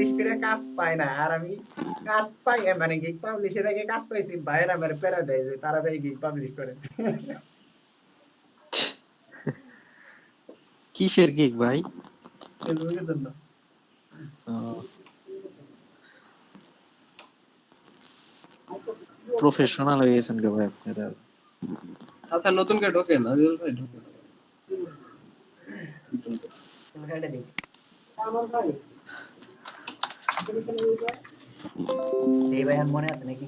Publish করে কাজ পায় না, আর আমি কাজ পাই, মানে গিগ পাবলিশের আগে কাজ পাইছি, ভাইয়েরা আমার প্যারা দেয় যে তাড়াতাড়ি গিগ পাবলিশ করে। কিসের গিগ ভাই? ফেসবুকের জন্য। প্রফেশনাল হয়ে গেছেন কে ভাই আপনারা? আচ্ছা নতুন কে ঢোকে না আজিল ভাই ঢোকে এই ভাই মনে আছে নাকি?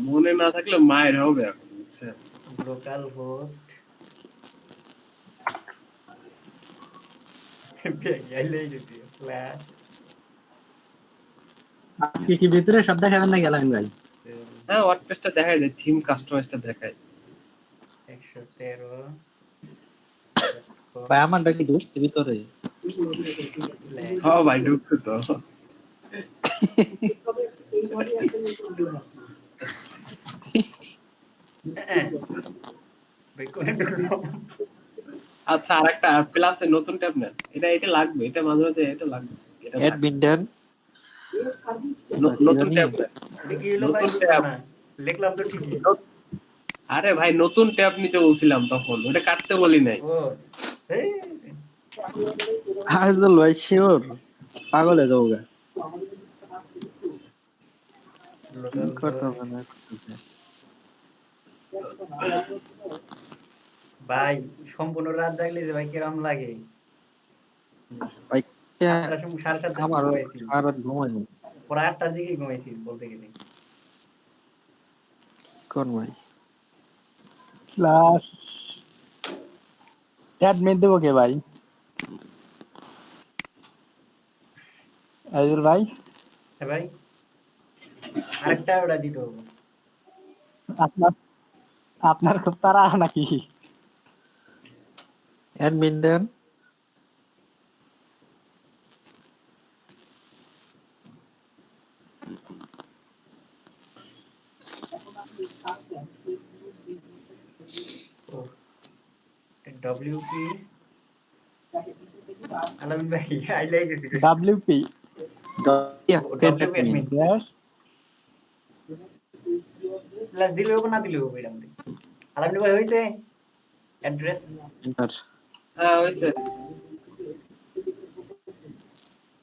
মনে না থাকলে মায়ের হবে এখন বুঝছেন। লোকাল হোস্ট আজকে কি ভিতরে সব দেখাবেন না গেলেন ভাই? হ্যাঁ ওয়ার্ডপ্রেসটা দেখায় যায়, থিম কাস্টমাইজটা দেখায়। 113 ভাই আমারটা কি ঢুকছে ভিতরে? হ্যাঁ ভাই ঢুকছে তো। আচ্ছা আরেকটা প্লাসে নতুন ট্যাব নেন, এটা লাগবে, এটা মাঝে মাঝে এটা লাগবে, এটা অ্যাডমিন দেন নতুন ট্যাব লিখলাম তো ঠিকই। আরে ভাই নতুন ট্যাব নিতে বলছিলাম তখন, ওটা কাটতে বলি নাই। আজল ভাই শিওর পাগলে যাও গা। ভাই সম্পূর্ণ রাত জাগলে যে ভাই কিরম লাগে ভাই। আমার সারা রাত ঘুমাইনি, প্রায় 8টার দিকে ঘুমাইছি বলতে গেলে। কোন ভাই স্ল্যাশ অ্যাডমিন দেবো কে ভাই? আজিল ভাই হ্যাঁ ভাই, আরেকটা ওটা দিতে হবে। আপনার খুব তারা নাকি? অ্যাডমিন দেন। WP আলামিন ভাই I like it. WP admin plus দিলে হবে না দিলে হবে এরকম। আলামিন ভাই হইছে অ্যাড্রেস? হ্যাঁ হইছে।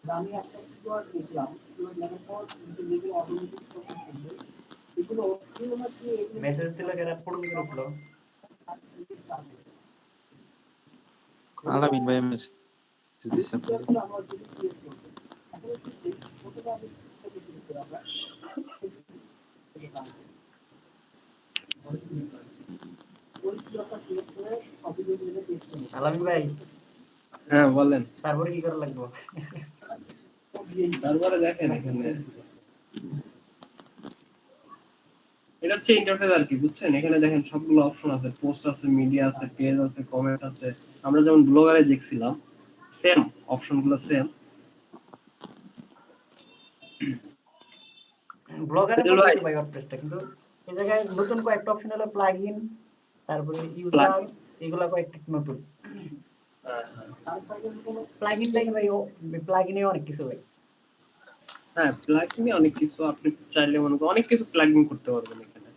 আমি একটা কিওয়ার্ড লিখলাম, কিওয়ার্ড লেখার পর এগুলো মেসেজ দিলে কেন পড়ুন করে উঠলো? আলামিন ভাই মেসেজ দিছে। আলামিন ভাই হ্যাঁ বলেন। তারপরে কি করা লাগবে? তারপরে দেখেন এখানে এটা হচ্ছে ইন্টারফেস আর কি বুঝছেন। এখানে দেখেন সবগুলো অপশন আছে, পোস্ট আছে, মিডিয়া আছে, পেজ আছে, কমেন্ট আছে। আমরা যেমন ব্লগারে দেখছিলাম সেম অপশনগুলো সেম। ব্লগারে তো ভাই ওয়ার্ডপ্রেসটা, কিন্তু এই জায়গায় নতুন কয়েকটা অপশন হলো প্লাগইন, তারপরে ইউজার, এগুলা কয়েকটা নতুন। প্লাগইনটাই ভাই, প্লাগইনে অনেক কিছু ভাই। হ্যাঁ প্লাগইনে অনেক কিছু, আপনি চাইলে মনে করেন অনেক কিছু প্লাগইন করতে পারবেন এখানে।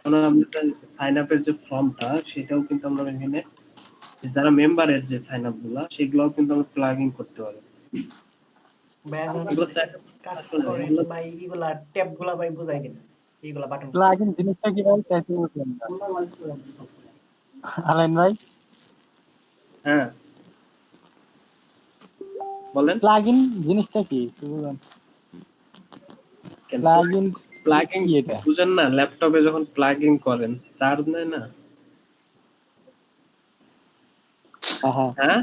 কারণ আমাদের সাইন আপের যে ফর্মটা সেটাও কিন্তু আমরা এখানে যারা মেম্বারের যে সাইন আপ গুলা সেগুলোও কিন্তু আমরা প্লাগইন করতে পারি। ভাই এগুলা ট্যাব গুলা ভাই বুঝাই দিন, এইগুলা বাটন প্লাগইন জিনিসটা কি ভাই? চাইতে বলছেন আলাইন ভাই? হ্যাঁ বলেন প্লাগইন জিনিসটা কি বুঝুন? প্লাগইন প্লাগইন বুঝেন না? ল্যাপটপে যখন প্লাগইন করেন চার্জ নেয় না? হ্যাঁ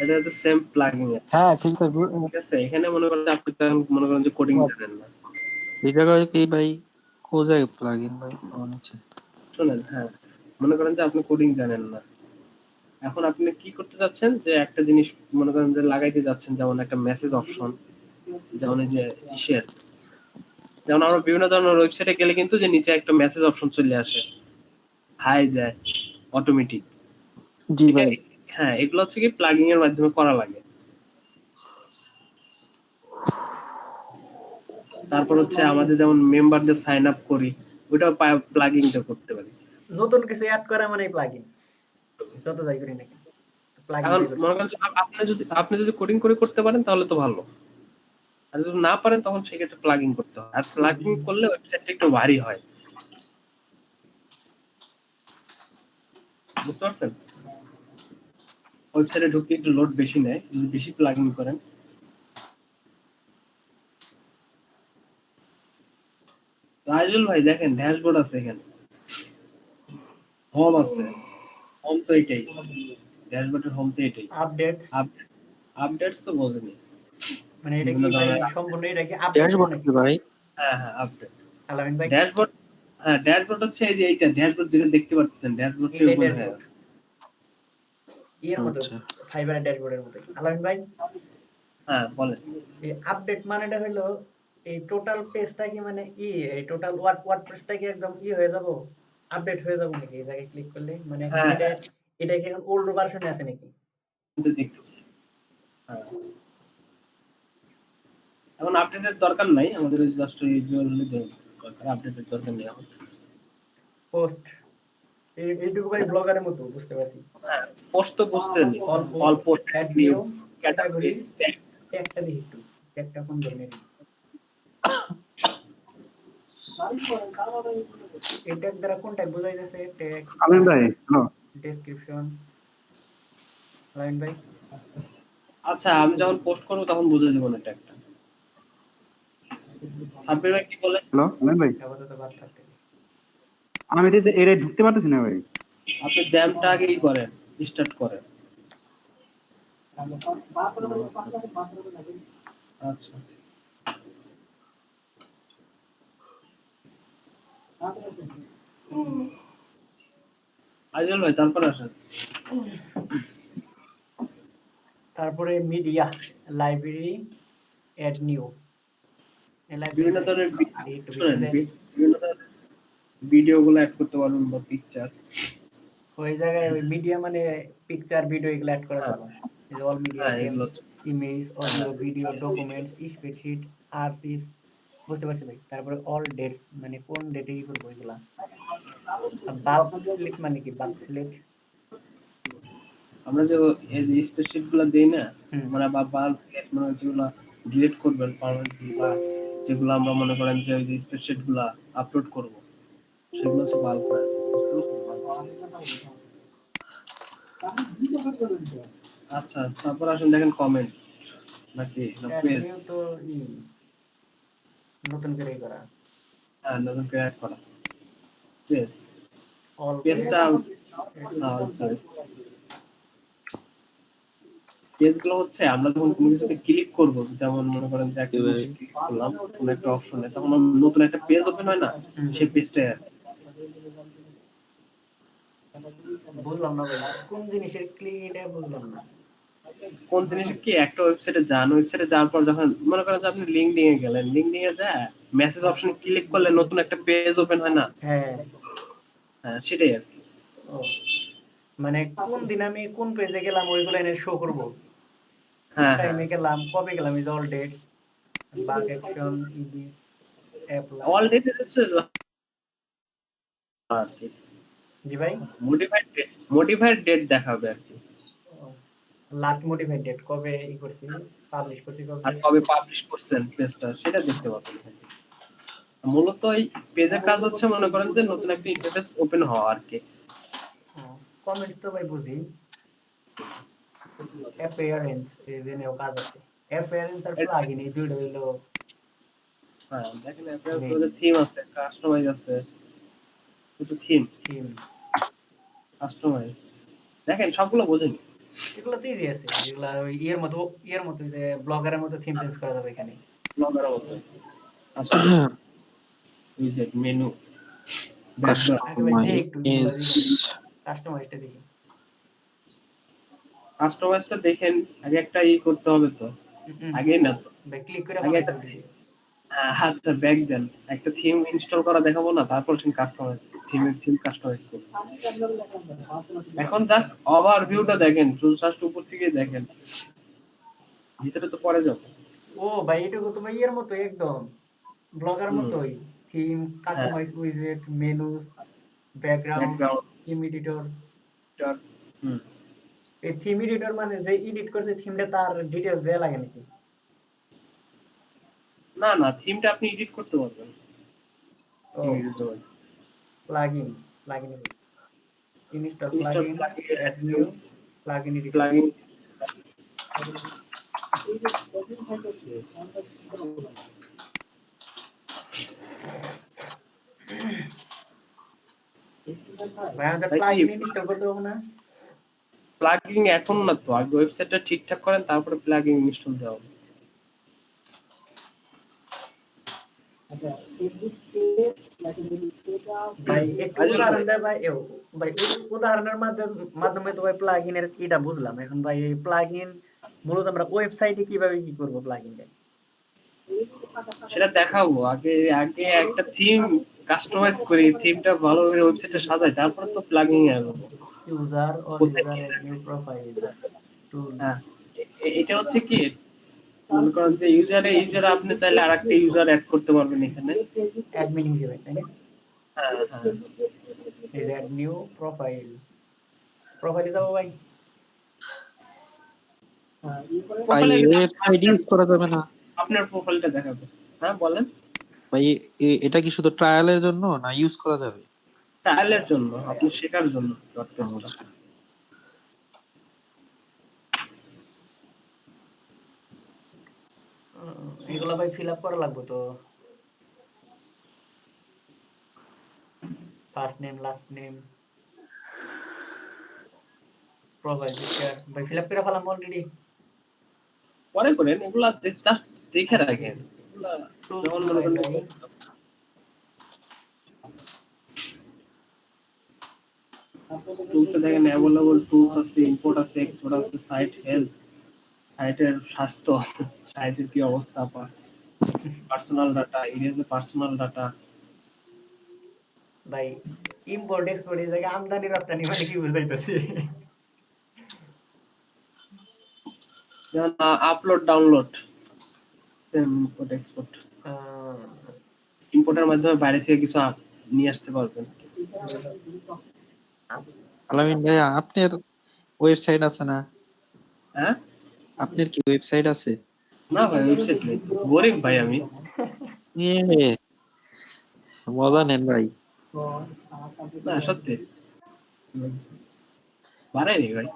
এটা হচ্ছে সেম প্লাগইন। হ্যাঁ ঠিক আছে। এখানে মনে করেন আপনি মনে করেন যে কোডিং জানেন না, এই জায়গায় কি ভাই কোজায় প্লাগইন ভাই আছে শুনেন। হ্যাঁ মনে করেন যে আপনি কোডিং জানেন না, এখন আপনি কি করতে যাচ্ছেন যে একটা জিনিস মনে করেন যে লাগাইতে যাচ্ছেন, যেমন একটা মেসেজ অপশন, যেমন এই যে শেয়ার, যেমন আমরা বিভিন্ন ধরনের ওয়েবসাইটে গেলে কিন্তু যে নিচে একটা মেসেজ অপশন চলে আসে, হাই দেয়, অটোমেটিক। জি ভাই। হ্যাঁ, এগুলো হচ্ছে কি প্লাগিং এর মাধ্যমে করা লাগে। তারপর হচ্ছে আমাদের যেমন মেম্বারদের সাইন আপ করি, ওটাও প্লাগিংটা করতে পারি। নতুন কিছু অ্যাড করা মানে প্লাগইন, যত যাই করি না কেন প্লাগইন এখন দিয়ে করি। মনে করেন যে আপনি যদি কোডিং করে করতে পারেন তাহলে তো ভালো, আর যদি না পারেন তখন সেক্ষেত্রে প্লাগিং করতে হয়। আর প্লাগিং করলে ওয়েবসাইটটা একটু ভারী হয়, বুঝতে পারছেন? ওয়েবসাইটে ঢুকতে একটু লোড বেশি নেয় যদি বেশি প্লাগিং করেন। রাজুল ভাই দেখেন ড্যাশবোর্ড আছে এখানে, হোম আছে, হোম তো এটাই, ড্যাশবোর্ডের হোম তো এটাই। আপডেটস আপডেটস তো বোঝেনি, মানে এটা বিভিন্ন কি ভাই ধরনের সম্পূর্ণ এটা কি আপডেট ড্যাশবোর্ড নাকি? কি ভাই? হ্যাঁ হ্যাঁ আপডেট। আলামিন ভাই ড্যাশবোর্ড, হ্যাঁ ড্যাশবোর্ড হচ্ছে এই যে এইটা ড্যাশবোর্ড যেটা দেখতে পাচ্ছেন, ড্যাশবোর্ডটা এটাই ওপেন হয়ে ড্যাশবোর্ড আছে। এর মতো, আচ্ছা। ফাইবারের ড্যাশবোর্ডের মতো। আলামিন ভাই হ্যাঁ বলেন। এই আপডেট মানেটা হলো এই টোটাল পেজটা কি মানে এই টোটাল ওয়ার্ডপ্রেসটা কি একদম হয়ে যাব, আপডেট হয়ে যাব নাকি এই জায়গায় ক্লিক করলে? মানে এখন হ্যাঁ এটা কি এখন ওল্ড ভার্সনে আছে নাকি? কিন্তু দেখতে, হ্যাঁ এখন আপডেটের দরকার নাই আমাদের, জাস্ট ইউজুয়াল দরকার, আপডেটের দরকার নেই এখন। পোস্ট এইটুকু ভাই ব্লগারের মতো বুঝতে পারছি। হ্যাঁ পোস্ট তো বুঝতে নেই, all all post post add new new category categories tag. ট্যাগটা দেখি একটু, ট্যাগটা কোন ধরনের? এই ট্যাগ দ্বারা কোন ট্যাগ বোঝা যাচ্ছে? ট্যাগ আমিন ভাই, হ্যালো। ডেসক্রিপশন। আলামিন ভাই আচ্ছা আমি যখন পোস্ট করবো তখন বুঝে দেবো না ট্যাগটা। সাব্বির ভাই কি বলে? হ্যালো, আমিন ভাই। আপাতত বাদ থাকতে দিই। আমি তো এর ঢুকতে পারতেছি না ভাই। আপনি জ্যামটা আগেই করেন, স্টার্ট করেন। আচ্ছা আজল ভাই তারপর আসেন। তারপরে মিডিয়া লাইব্রেরি অ্যাড নিউ। বিভিন্ন ধরনের শুনেন, বিভিন্ন ধরনের ভিডিও গুলো অ্যাড করতে পারবেন বা পিকচার। ওই জায়গায় ওই মিডিয়া মানে পিকচার ভিডিও এগুলো অ্যাড করা হ্যাঁ। যাবে। এই যে অল মিডিয়া হ্যাঁ এগুলো image audio video documents spreadsheet archives, বুঝতে পারছি ভাই। তারপরে অল ডেটস মানে কোন ডেটে ই করবো এগুলা। বাল্ক সিলেক্ট মানে কি? বাল্ক সিলেক্ট আমরা যে এই যে স্প্রেডশিট গুলো দেই না, হুম। আমরা বা বাল্ক সিলেক্ট মানে যেগুলো ডিলিট করবেন পার্মানেন্টলি, বা যেগুলো আমরা মনে করেন যে ওই যে স্প্রেডশিট গুলো আপলোড করব সেগুলো হচ্ছে বাল্ক। আচ্ছা তারপর আসেন দেখেন কমেন্ট নাকি না পেজ। নিউ তো নতুন করে করা। হ্যাঁ নতুন করে অ্যাড করা পেজ, অল পেজটা পেজগুলো হচ্ছে আমরা যখন কোনো কিছুতে ক্লিক করব, যেমন মনে করেন যে একটা ক্লিক করলাম কোনো একটা অপশনে, তখন নতুন একটা পেজ ওপেন হয় না, সেই পেজটা বুঝলাম না ভাই কোন জিনিসের ক্লিক, এটা বুঝলাম না। কোন জিনিস কি একটা ওয়েবসাইটে যান, ওয়েবসাইটে যাওয়ার পর যখন মনে করেন যে আপনি লিংকডিন এ গেলেন, লিংকডিন এ যায় মেসেজ অপশন ক্লিক করলে নতুন একটা পেজ ওপেন হয় না, হ্যাঁ হ্যাঁ সেটাই আর কি। ও মানে কোন দিন আমি কোন পেজে গেলাম ওইগুলো এনে শো করব। হ্যাঁ হ্যাঁ টাইমে গেলাম, কবে গেলাম, ইজ অল ডেটস বাক অ্যাকশন ইবি অ্যাপ্লাই। অল ডেটা হচ্ছে আর কি জি ভাই মডিফাইড ডেট দেখাবে আর কি, লাস্ট মোটিভেট ডেট কবে করছি, পাবলিশ করছি কবে। আর কবে পাবলিশ করছেন পেজটা সেটা দেখতে পাবেন। মূলত এই পেজের কাজ হচ্ছে মনে করেন যে নতুন একটা ইন্টারফেস ওপেন হওয়া আর কি। কমেন্টস তো ভাই বুঝি। অ্যাপিয়ারেন্স এই যে নেও কাজ আছে। অ্যাপিয়ারেন্স আর প্লাগইন এই দুইটা হলো। হ্যাঁ দেখেন আপনাদের থিম আছে, কাস্টমাইজ আছে, কিন্তু থিম কাস্টমাইজ দেখেন সবগুলো বোঝেন। এগুলো তো ইজি আছে, যেগুলা ওই ইয়ের মতো যে ব্লগারের মতো থিম চেঞ্জ করা যাবে এখানে। ব্লগার মতো উইজেট মেনু কাস্টমাইজটা দেখি। কাস্টমাইজটা দেখেন আগে একটা করতে হবে তো, আগে না তো ভাই ক্লিক করে আগে ফটো দিই। আচ্ছা ব্যাক দেন, একটা থিম ইনস্টল করা দেখাবো না, তারপর কাস্টমাইজ থিম কাস্টমাইজ করব। এখন জাস্ট ওভারভিউটা দেখেন, জাস্ট উপর থেকে দেখেন, ভিতরে তো পরে যাবো। ও ভাই এটুকু তো ভাই এর মতো একদম ব্লগার মতোই থিম কাস্টমাইজ উইজেট menus background background theme editor হুম এই থিম এডিটর মানে যে এডিট করছে থিমটা তার ডিটেইলস দেয়া লাগে নাকি না না, থিমটা আপনি এডিট করতে পারবেন। ও plugin plugin install plugin add new plugin editor plugin ভাই আমাদের প্লাগইন ইনস্টল করতে হবে না প্লাগইন এখন না তো, আগে ওয়েবসাইটটা ঠিকঠাক করেন তারপরে প্লাগইন ইনস্টল দেওয়া হবে। ভাই একটু উদাহরণ দেয় ভাই ভাই ওই উদাহরণের মাধ্যমে তো ভাই প্লাগইনের এটা বুঝলাম এখন ভাই এই প্লাগইন মূলত আমরা ওয়েবসাইটে কিভাবে কি করব প্লাগইনটা সেটা দেখাবো। আগে আগে একটা থিম কাস্টমাইজ করি, থিমটা ভালো করে ওয়েবসাইটে সাজাই, তারপরে তো প্লাগইন আসবে। User or user add new profile tool হ্যাঁ, এটা হচ্ছে কি, মনে করেন যে ইউজার আপনি চাইলে আরেকটা ইউজার অ্যাড করতে পারবেন এখানে অ্যাডমিন হিসেবে তাই না হ্যাঁ হ্যাঁ এই যে অ্যাড নিউ প্রোফাইলে যাবো ভাই ভাই ওয়েবসাইট ইউজ করা যাবে না আপনার প্রোফাইলটা দেখাবে। হ্যাঁ বলেন। ভাই এটা কি শুধু ট্রায়ালের জন্য না ইউজ করা যাবে? ট্রায়ালের জন্য, আপনি শেখার জন্য ডটটেস্টটা। এগুলা ভাই ফিল আপ করা লাগবে তো first name last name profile picture ভাই ফিল আপ করে ফেলাম অলরেডি পরে করেন, এগুলা জাস্ট দেখে রাখেন। এগুলা যেমন মনে করেন টুলসে দেখেন অ্যাভেলেবল টুলস আছে, ইম্পোর্ট আছে, এক্সপোর্ট আছে, সাইট হেলথ, সাইটের স্বাস্থ্য, সাইটের কি অবস্থা, পার্সোনাল ডাটা, ইরেজে পার্সোনাল ডাটা। ভাই ইম্পোর্ট এক্সপোর্ট এই জায়গায় আমদানি রপ্তানি মানে কি বুঝাইতেছি যেমন আপলোড ডাউনলোড, ইম্পোর্ট এক্সপোর্ট, ইম্পোর্টের মাধ্যমে বাইরে থেকে কিছু নিয়ে আসতে পারবেন। আলামিন ভাই আপনার ওয়েবসাইট আছে না? হ্যাঁ, আপনার কি ওয়েবসাইট আছে? না ভাই ওয়েবসাইট নেই, গরিব ভাই আমি। মজা নেন ভাই। না সত্যি বাড়াইনি ভাই।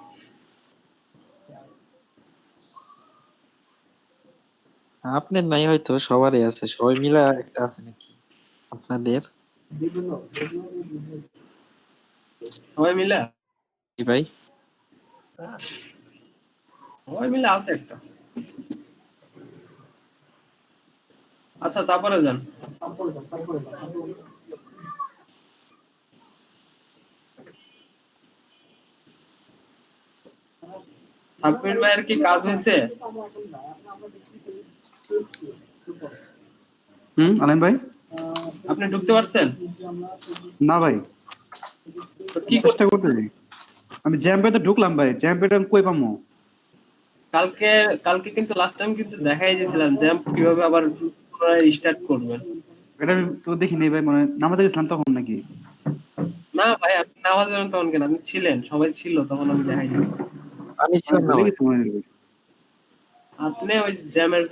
আপনার নাই হয়তো, সবারই আছে, সবাই মিলে একটা আছে নাকি আপনাদের? সবাই মিলে কি ভাই? সবাই মিলে আছে একটা। আচ্ছা তারপরে যান। সাব্বির ভাইয়ের কি কাজ হয়েছে? আলাইম ভাই আপনি ঢুকতে পারছেন? না ভাই, তো কি চেষ্টা করতেছি। আমি জ্যাম্পেতে ঢুকলাম ভাই, জ্যাম্পেটা আমি কই পামু? কালকে কালকে কিন্তু লাস্ট টাইম কিন্তু দেখাই দিয়েছিলাম জ্যাম্প কিভাবে আবার স্টার্ট করবেন। এটা আমি তো দেখি নাই ভাই, মানে নামাতে গেছিলাম তখন নাকি? না ভাই আপনি নামাজ পড়েন তখন কেন, আপনি ছিলেন, সবাই ছিল তখন, আমি দেখাই দিয়েছি। আমি ছিলাম না ভুলে ভাই। গেছি মনে হয়। আপনি ওই জ্যামের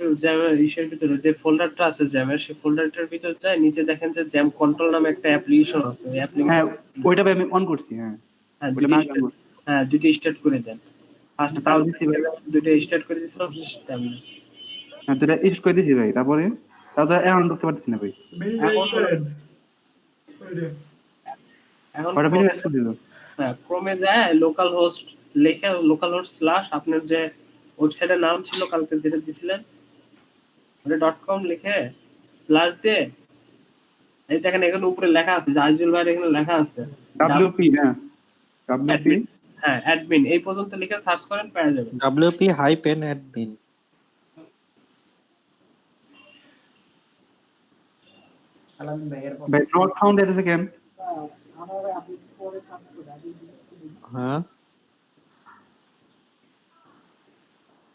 ইসের ভিতরে যে ফোল্ডারটা আছে জ্যামের, সেই ফোল্ডারটার ভিতরে যায় নিচে দেখেন যে জ্যাম কন্ট্রোল নামে একটা অ্যাপ্লিকেশন আছে। ওই হ্যাঁ অ্যাপ্লিকেশন ওইটা ভাই আমি অন করছি। হ্যাঁ দুটো স্টার্ট করে দেন। ফার্স্ট তাও দিছি ভাই। দুটো স্টার্ট করে দিয়েছিলাম। হ্যাঁ দুটা ইউজ করে দিছি ভাই, তারপরে তাও তো এখন ঢুকতে পারতেছি না ভাই। এখন ওটা মিনিমাইজ করে দিল। হ্যাঁ ক্রমে যায় লোকাল হোস্ট লিখে, লোকাল হোস্ট স্ল্যাশ আপনার যে ওয়েবসাইটের নাম ছিল কালকে যেটা দিছিলেন ওটা .com লিখে স্ল্যাশ দিয়ে, এই দেখেন এখানে উপরে লেখা আছে, জাহিজুল ভাই এখানে লেখা আছে WP। হ্যাঁ WP হ্যাঁ অ্যাডমিন, এই পর্যন্ত লিখে সার্চ করেন পেয়ে যাবেন। WP-admin। আলামিন ভাই এর ভাই নট ফাউন্ড এর সেকেন্ড। হ্যাঁ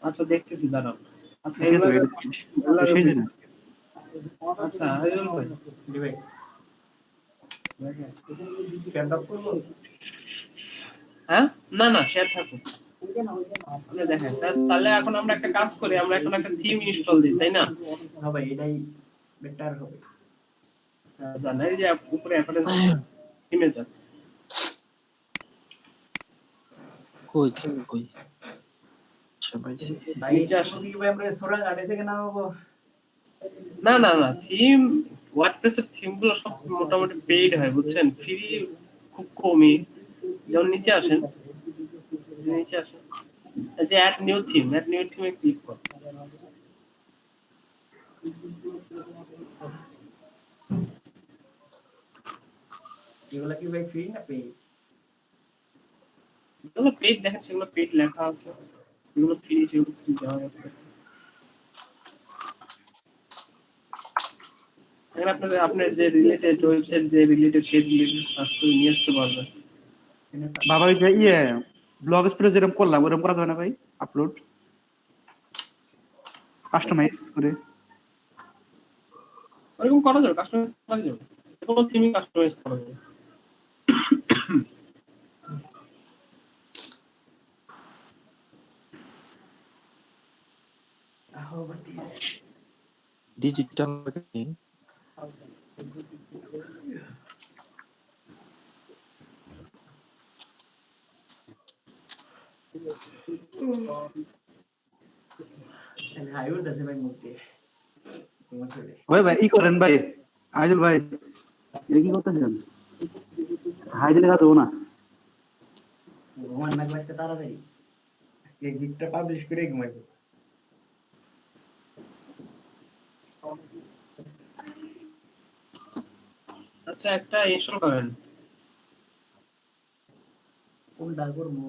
আচ্ছা দেখতেছি দাঁড়াও। আচ্ছা ঠিক আছে ভাই, এগুলা সেই জন্য আচ্ছা হাইজুল ভাই জি ভাই ফ্যানটা করবো হ্যাঁ না না শেয়ার থাকুক আপনি দেখেন তাহলে এখন আমরা একটা কাজ করি, আমরা এখন একটা থিম ইনস্টল দিই তাই না? হ্যাঁ ভাই এটাই বেটার হবে জানেন এই যে উপরে অ্যাপারেন্স থিমে যান। কই কই আচ্ছা ভাই ভাই নিচে আসো। কি ভাই আমরা সোরা গাড়ি থেকে নামাবো না না না থিম ওয়ার্ডপ্রেসের থিম গুলো সব মোটামুটি পেইড হয় বুঝছেন, ফ্রি খুব কমই। যেমন নিচে আসেন, নিচে আসেন, এই যে অ্যাড নিউ থিমে ক্লিক করুন। এগুলা কি ভাই ফ্রি না পেই যেগুলো পেইড দেখেন সেগুলো পেইড লেখা আছে, যেগুলো ফ্রি সেগুলো ফ্রি দেওয়া যাচ্ছে। এখানে আপনার যে রিলেটেড ওয়েবসাইট যে রিলেটেড সেই রিলেটেড সার্চ করে নিয়ে আসতে পারবেন। বাবা ওই যে ব্লগ স্প্রে যেরকম করলাম ওরকম করা যাবে না ভাই? আপলোড কাস্টমাইজ করে ওরকম করা যাবে, কাস্টমাইজ করা যাবে, কোনো থিমই কাস্টমাইজ করা যাবে। ডিজিটাল মার্কেটিং হাইউড আছে ভাই মুক্তি তোমার ছেলে ভাই ভাই ই করেন ভাই, আইজুল ভাই এটা কি করতেছেন? হাইজেলে কাজ হবো না। ঘুমান না আজকে তাড়াতাড়ি আজকে গিফটটা পাবলিশ করে ঘুমাইবো আচ্ছা একটা ইনস্টল করেন। কোনটা করবো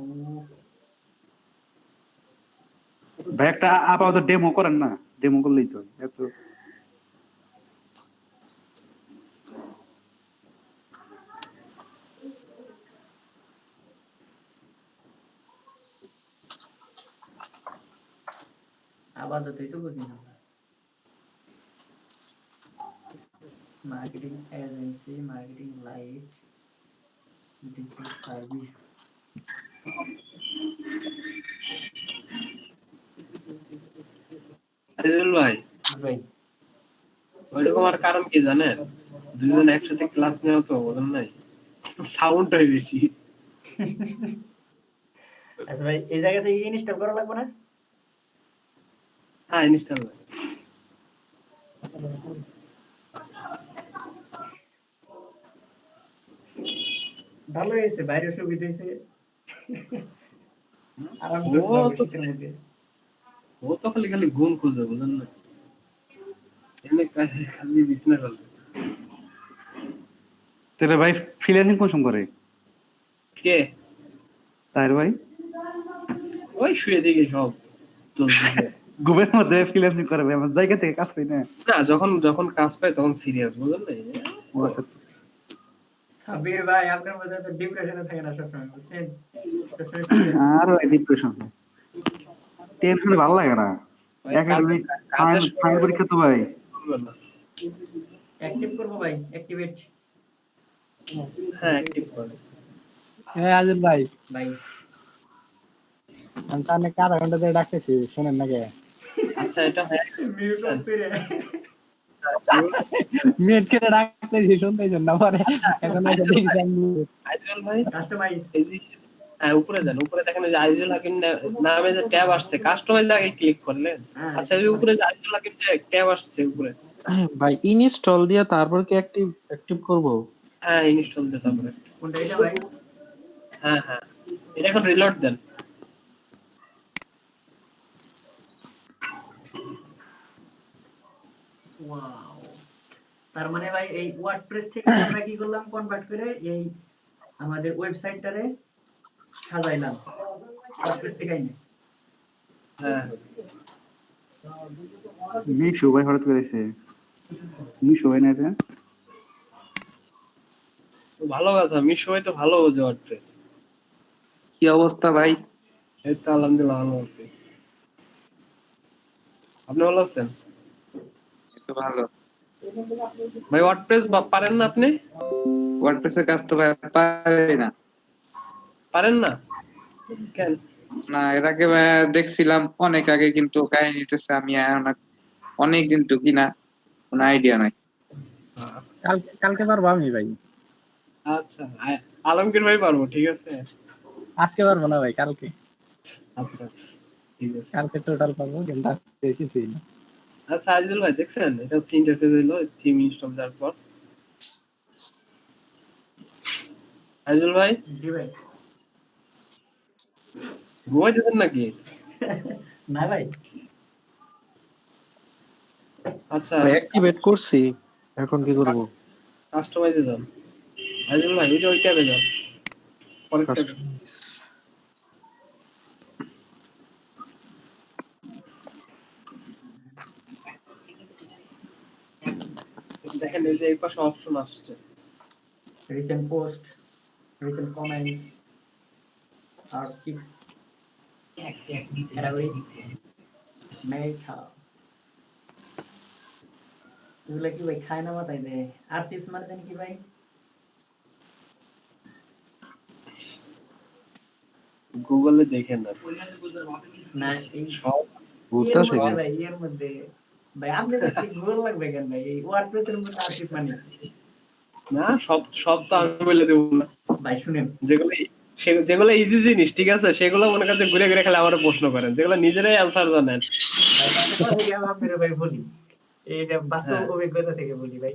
ভাই একটা আপাতত ডেমো করেন না, ডেমো করলেই তো এত আপাততই তো বুঝি না marketing agency marketing light digital service Aizul ভাই ভাই ওইরকম আর কারণ কি জানেন, দুজন একসাথে ক্লাস নেওয়া তো বোঝেন নাই, সাউন্ড হয় বেশি। আচ্ছা ভাই এই জায়গা থেকে ইনস্টল করা লাগবে না হ্যাঁ ইনস্টল ভালো হয়েছে বাইরে সুবিধা হয়েছে আরাম ও করতে পারবো তো শীতের মধ্যে ও তো খালি খালি ঘুম খুঁজে বুঝেন না, এমনি খালি বিছনা করবে। তাহলে ভাই ফ্রিল্যান্সিং কোন সময় করে কে তাইর ভাই? ওই শুয়ে দিকে সব চলতেছে। ঘুমের মধ্যে ফ্রিল্যান্সিং করে ভাই, আমার জায়গা থেকে কাজ পাই না। না যখন কাজ পায় তখন সিরিয়াস বুঝেন না। ও আচ্ছা আচ্ছা। সাবির ভাই আপনার মধ্যে তো ডিপ্রেশনে থাকে না সবসময় বুঝছেন সবসময় serious। আর ভাই ডিপ্রেশন টেনশনে ভালো লাগে না। একাডেমিক ফাইনাল পরীক্ষা তো ভাই অ্যাক্টিভ করবো ভাই অ্যাক্টিভেট হ্যাঁ অ্যাক্টিভ করে। হ্যাঁ আজিল ভাই ভাই আমি তো অনেক আধা ঘন্টা ধরে ডাকতেছি শোনেন নাকি আচ্ছা এটা হ্যাঁ মিউট অফ করে মিট করে ডাকতেছি শুনতেছেন না পরে এখন এসে দেখছি আমি mute। আইজুল ভাই কাস্টমাইজ এই যে হ্যাঁ উপরে যান, উপরে দেখেন যে আইজুল হাকিম নামে যে ট্যাব আসছে, কাস্টমাইজ আগে ক্লিক করলেন। আচ্ছা এই উপরে যে আইজুল হাকিম যে ট্যাব আসছে উপরে, ভাই ইনস্টল দিয়া তারপর কি অ্যাক্টিভ করব? হ্যাঁ ইনস্টল দিতে হবে। কোনটা এটা ভাই হ্যাঁ হ্যাঁ এটা এখন রিলোড দেন। ওয়াও তার মানে ভাই এই ওয়ার্ডপ্রেস থেকে আমরা কি করলাম কনভার্ট করে এই আমাদের ওয়েবসাইটটারে সাজাইলাম ওয়ার্ডপ্রেস থেকে আইনে হ্যাঁ মিশো ভাই হঠাৎ করে এসে মিশো ভাই না এটা ভালো কথা, মিশো ভাই তো ভালো বোঝে ওয়ার্ডপ্রেস। কি অবস্থা ভাই? এই তো আলহামদুলিল্লাহ ভালো আছি। আপনি ভালো আছেন? এই তো ভালো। ভাই ওয়ার্ডপ্রেস পারেন না আপনি? ওয়ার্ডপ্রেসের কাজ তো ভাই পারি না। পারেন না কেন? না, এর আগে ভাই দেখছিলাম অনেক আগে, কিন্তু কাহিনীতেছে আমি অনেক দিন তো কিনা কোনো আইডিয়া নাই। কালকে পারবো আমি ভাই। আচ্ছা, আলমগীর ভাই পারবো, ঠিক আছে। আজকে পারবো না ভাই, কালকে। আচ্ছা ঠিক আছে। কালকে টোটাল পারবো, কিন্তু আজকে কিছুই না। আচ্ছা আজিজুল ভাই দেখছেন, এটা হচ্ছে ইন্টারফেস হলো থিম ইনস্টল দেওয়ার পর। আজিজুল ভাই জি ভাই। ঘুমাই দিতেন নাকি? না ভাই, আচ্ছা অ্যাক্টিভেট করছি, এখন কি করব? কাস্টমাইজে যান। আজিজুল ভাই ওই যে ওই ট্যাবে যান, পরের ট্যাবে। দেখেন এই যে এই পাশে অপশন আসছে। Recent post, recent comments, articles, categories, meta. এগুলা কি ভাই খায় না মাথায় দেয়? আরসিএস মানে জানি কি ভাই? গুগলে দেখেন না না এই সব। বুঝতেছে এর মধ্যে কি? ভাই, এর মধ্যে ভাই আপনি দেখতে গুগল লাগবে কেন ভাই? এই ওয়ার্ডপ্রেসের মধ্যে আরসিএস মানে কি? না সব সব তো আমি বলে দেবো না। ভাই শুনেন, যেগুলো যেগুলো ইজি জিনিস, ঠিক আছে, সেগুলো মনে করেন যে ঘুরে ঘুরে খেলে আমার প্রশ্ন করেন, যেগুলো নিজেরাই অ্যান্সার জানেন। ভাই একটা কথা কি আমি আপনার ভাই বলি, এইটা বাস্তব হ্যাঁ। অভিজ্ঞতা থেকে বলি ভাই।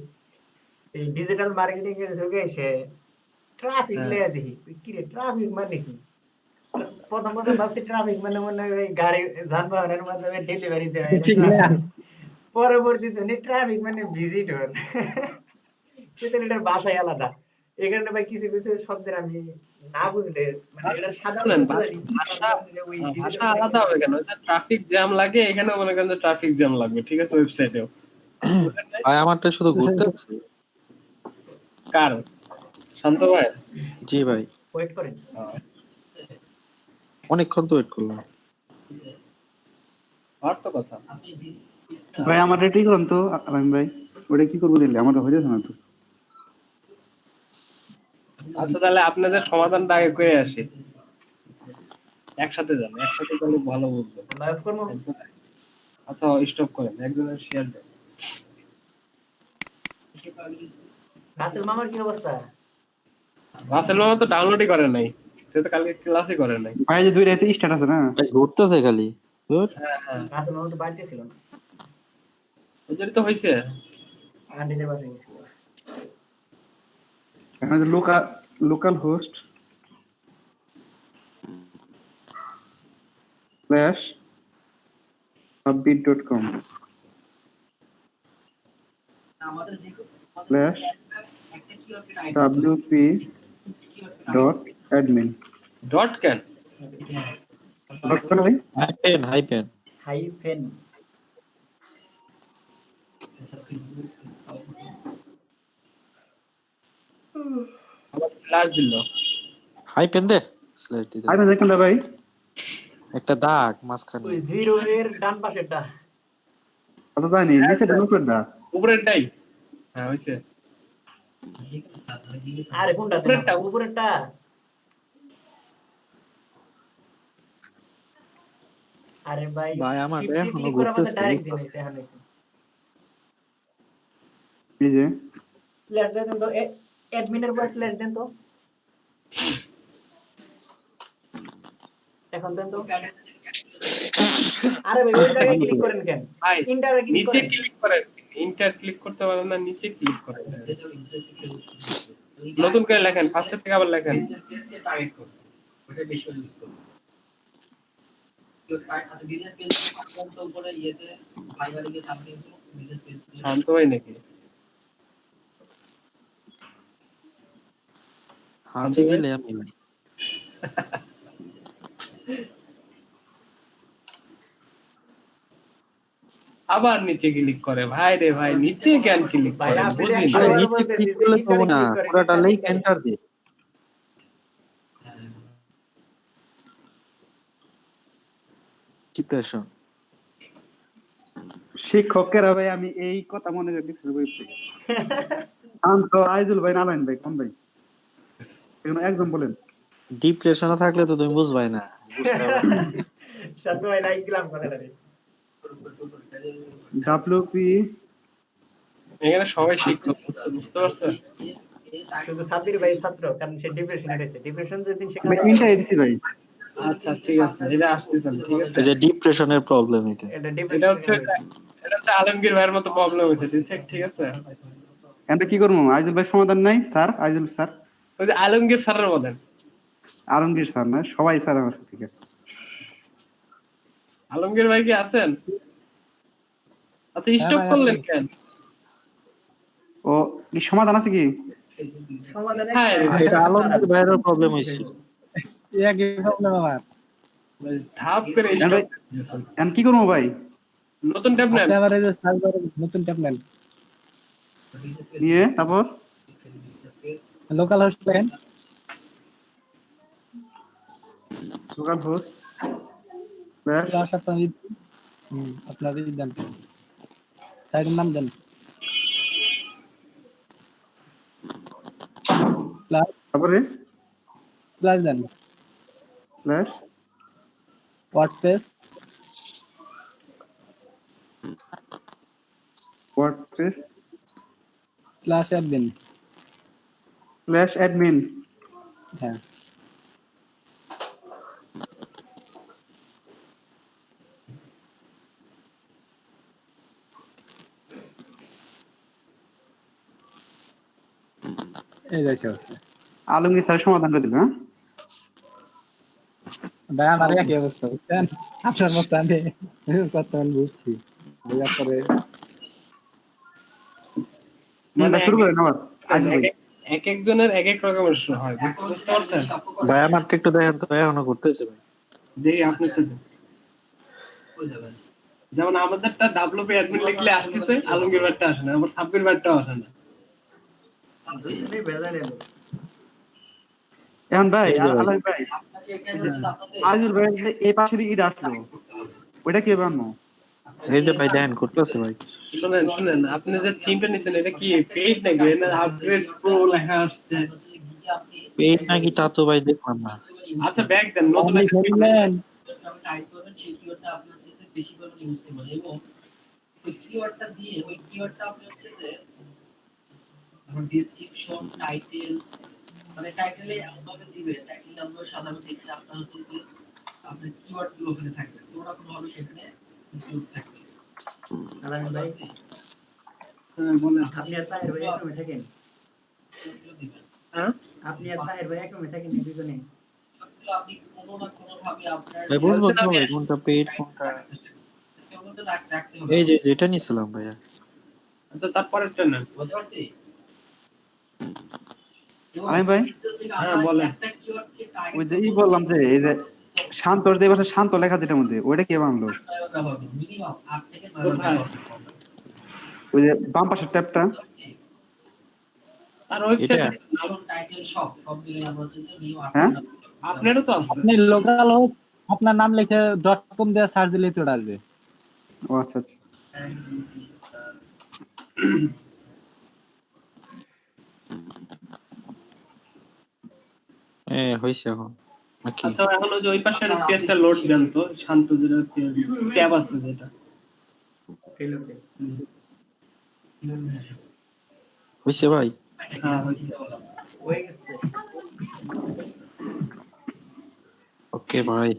এই ডিজিটাল মার্কেটিং এর যুগে এসে ট্রাফিক হ্যাঁ। লেয়া দেখি, কি রে ট্রাফিক মানে কি? প্রথম প্রথম ভাবছি ট্রাফিক মানে মনে হয় ওই গাড়ি যানবাহনের মাধ্যমে ডেলিভারি দেওয়া, এটা ঠিক না? traffic। পরবর্তীতে ট্রাফিক মানে ভিজিটর, কিন্তু এটার ভাষাই আলাদা। এই কারণে ভাই কিছু কিছু শব্দের আমি না বুঝলে মানে এটার সাধারণ জানেন, অর্থ জানি, ভাষা ওই ভাষা ডিজিটাল আলাদা হবে কেন? ট্রাফিক জ্যাম লাগে এখানে, মনে করেন যে ট্রাফিক জ্যাম লাগবে, ঠিক আছে, ওয়েবসাইটেও। ভাই আমারটা শুধু ঘুরতেছে। কার? শান্ত ভাই? জি ভাই, ওয়েট করেন। অনেকক্ষণ তো ওয়েট করলাম। আর তো কথা। ভাই আমার এটাই করুন তো আলামিন ভাই, ওটা কি করবো দিলে আমার হয়ে যাচ্ছে না তো। আচ্ছা তাহলে আপনাদের সমাধানটা আগে করে আসি, একসাথে যান, একসাথে গেলে ভালো বুঝবেন। লাইভ করবো। আচ্ছা স্টপ করেন, একজনের শেয়ার দেন। রাসেল মামার কি অবস্থা? রাসেল মামা তো ডাউনলোডই করে নাই, সে তো কালকে ক্লাসই করে নাই। ভাই যে 2 রাতে স্টার্ট আছে না, ভাই ঘুরতেছে খালি। ধুর। হ্যাঁ হ্যাঁ, রাসেল মামা তো বাড়িতে ছিল না, ওদের তো হয়েছে। আন্টিদের বাসায় গেছিল। এখানে যে local host slash upbeat.com slash wp.admin dot can? Dot com ভাই। হাইপেন। হাইফেন। আবার স্ল্যাশ দিল। হাইপেন দে। স্লাইড দিতে। আরে দেখুন না ভাই, একটা দাগ মাঝখানে। ওই জিরো এর ডান পাশেরটা। কথা জানি নিচে ডাউনলোড করে দা। উপরেরটাই। হ্যাঁ হয়েছে। আরে কোনটা? উপরেরটা। উপরেরটা। আরে ভাই ভাই আমার শিফট এখনো ক্লিক করে আমাদের ঘুরতেছে। ডাইরেক্ট দিন হইছে, এখন হইছে। এই যে স্ল্যাশ দেন তো, অ্যাডমিনের পর স্ল্যাশ দেন তো। এখন দেন তো। আরে ভাই ওই জায়গায় ক্লিক করেন কেন? ভাই ইন্টারে ক্লিক নিচে করেন। ক্লিক করেন, ইন্টার ক্লিক করতে পারেন না, নিচে ক্লিক করেন। নতুন করে লেখেন, ফার্স্ট থেকে আবার লেখেন। শান্ত হয় নাকি? হাঁচি দিলে আমি। আবার নিচে ক্লিক করে। ভাই রে ভাই, নিচে কেন ক্লিক ভাই, করে আপনি বুঝি একশো না। আরে বার নিচে বলতেছি ক্লিক যে করলে তো enter না, click করেন, পুরাটা enter লিংক click করেন। এন্টার দে। ডিপ্রেশন শিক্ষকেরা ভাই আমি এই কথা মনে রাখছি বই থেকে। শান্ত আইজুল ভাই নারায়ণ ভাই কোন ভাই? এখানে একদম বলেন। ডিপ্রেশনে থাকলে তো তুমি বুঝবাই না, বুঝতে হবে না। শান্ত ভাই লাইক দিলাম কথাটারে। ডাব্লিউপি এখানে সবাই শিক্ষক, বুঝতে পারছো? শুধু সাব্বির ভাই ছাত্র, কারণ সে ডিপ্রেশনে রয়েছে। ডিপ্রেশন যেদিন সে আমি কাটাবে, ইন্টার দিছি ভাই। আচ্ছা ঠিক আছে, এটা আসতেছেন, ঠিক আছে। এই যে ডিপ্রেশনের প্রবলেম এটা। এটা এটা ডিপ্রেশনে হচ্ছে আলমগীর ভাইয়ের মতো প্রবলেম হয়েছে, ঠিক আছে। আমরা কি করবো? আইজুল ভাই সমাধান নাই স্যার, আইজুল স্যার, ওই যে আলমগীর স্যারের বলেন। আলমগীর স্যার না, সবাই স্যার আমার ঠিক আছে। আলমগীর ভাই কি আছেন? আচ্ছা, হ্যাঁ স্টপ ভাই, করলেন আছি। কেন? ও কি সমাধান আছে কি? সমাধান হ্যাঁ, এটা আলমগীর ভাইয়ের প্রবলেম হয়েছিল। একই প্রবলেম আমার। ধাপ করে এখন stop ভাই দিয়েছেন। এখন কি করবো ভাই? নতুন ট্যাব নেন। আপনি আবার এই যে সার্চ করে নতুন ট্যাব নেন, নিয়ে তারপর লোকাল হোস্ট দেখেন, লোকাল হোস্ট আসার পর আপনার দেন, সাইটের নাম দেন, তারপরে প্লাস দেন, slash WordPress WordPress slash admin. Slash admin. হ্যাঁ, এই দেখো আলমগীর স্যার সমাধান করে দিল। হ্যাঁ ভাই, আমার একই অবস্থা, বুঝছেন? আপনার মতো আমি কতক্ষণ বুঝছি, বুঝার পরে মানে শুরু করেন আবার আইজুল ভাই। এক একজনের এক এক রকমের হয়, বুঝতে পারছেন? ভাই আমারটা একটু দেখেন তো, এখনো করতেছে ভাই। দেখি আপনি তো যেমন আমাদেরটা ডাব্লিউপি অ্যাডমিন লিখলে আসতেছে, আলমগীর ভাইটা আসে না, আবার সাব্বির ভাইটাও আসে না। এখন ভাই এই যে ভাই। আলম ভাই আইজুল ভাই এই পাশের ইট আসলো, ওইটা কি বানানো? এই যে ভাই দেখেন করতেছে ভাই। শুনেন, আপনি যে থিমটা নিছেন এটা কি পেইড নাকি? এটা আপগ্রেড প্রো লেখা আসছে। পেইড নাকি তা তো ভাই দেখলাম না। আচ্ছা, ব্যাক দেন, নতুন আপনি একটা শুনলেন, আলামিন ভাই, হ্যাঁ, বলেন। আপনি আর তাহের ভাই এক রুমে থাকেন? হ্যাঁ? আপনি আর তাহের ভাই এক রুমে থাকেন দুজনে? ভাই বুঝবো কিভাবে কোনটা পেইড কোনটা? এই যে যেটা নিছিলাম ভাইয়া। আচ্ছা, তারপরেরটা নেন। আমি ভাই হ্যাঁ, বলেন। ওই যে বললাম যে এই যে শান্তর যে পাশে শান্ত লেখা যেটার মধ্যে ওইটা কে বানালো? কোথায়? ওই যে বাম পাশের ট্যাবটা। আর ওয়েবসাইট এটা? হ্যাঁ আপনারও তো আছে। আপনি লোকাল হোস্ট আপনার নাম লিখে .com দিয়ে সার্চ দিলেই চলে আসবে। ও আচ্ছা আচ্ছা। হয়েছে এখন নাকি? আচ্ছা, এখন ওই যে ওই পাশের পেজটা লোড দেন তো, শান্ত যেটা ট্যাব আছে যেটা। হয়েছে ভাই? হ্যাঁ, হয়েছে। হয়ে গেছে। ওকে ভাই।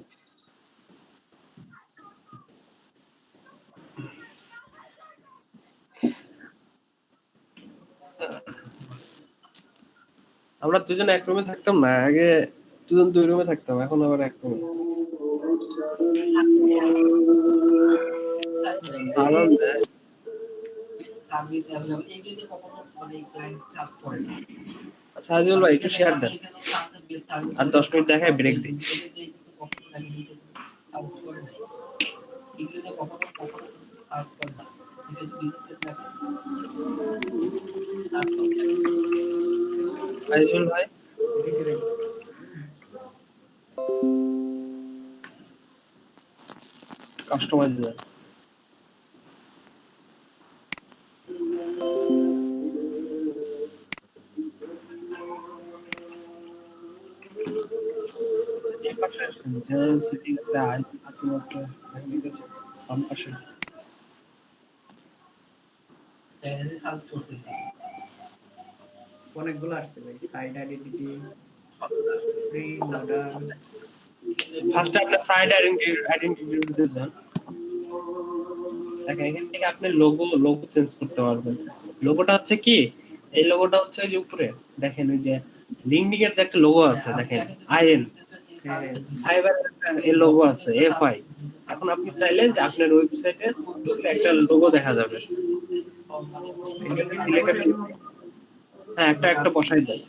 আমরা দুজন এক রুমে থাকতাম না আগে, দুজন দুই রুমে থাকতাম, এখন আবার এক রুমে। আচ্ছা আজিজুল ভাই, একটু শেয়ার দেন আর 10 মিনিট দেখায় ব্রেক দিই। আইজুল ভাই দিছি ভাই। কাস্টমাইজ দেন। এই পাশে আসেন, জেনারেল সিটিং আছে, আইজুল হাকিম আছে, বাম পাশে। অনেকগুলো আসছে ভাই, সাইড আইডেন্টিটি, ফ্রি মডার্ন। ফার্স্টে আপনার সাইড আইডেন্টিটি যান। দেখেন এখান থেকে আপনি লোগো চেঞ্জ করতে পারবেন। লোগোটা হচ্ছে কি, এই লোগোটা হচ্ছে ওই যে উপরে দেখেন ওই যে লিংকডিং এর যে একটা লোগো আছে দেখেন, আইএন হ্যাঁ ফাইবার এর লোগো আছে, এফআই। এখন আপনি চাইলেন যে আপনার ওয়েবসাইটে একটা লোগো দেখা যাবে, হ্যাঁ একটা একটা বসাই দেন,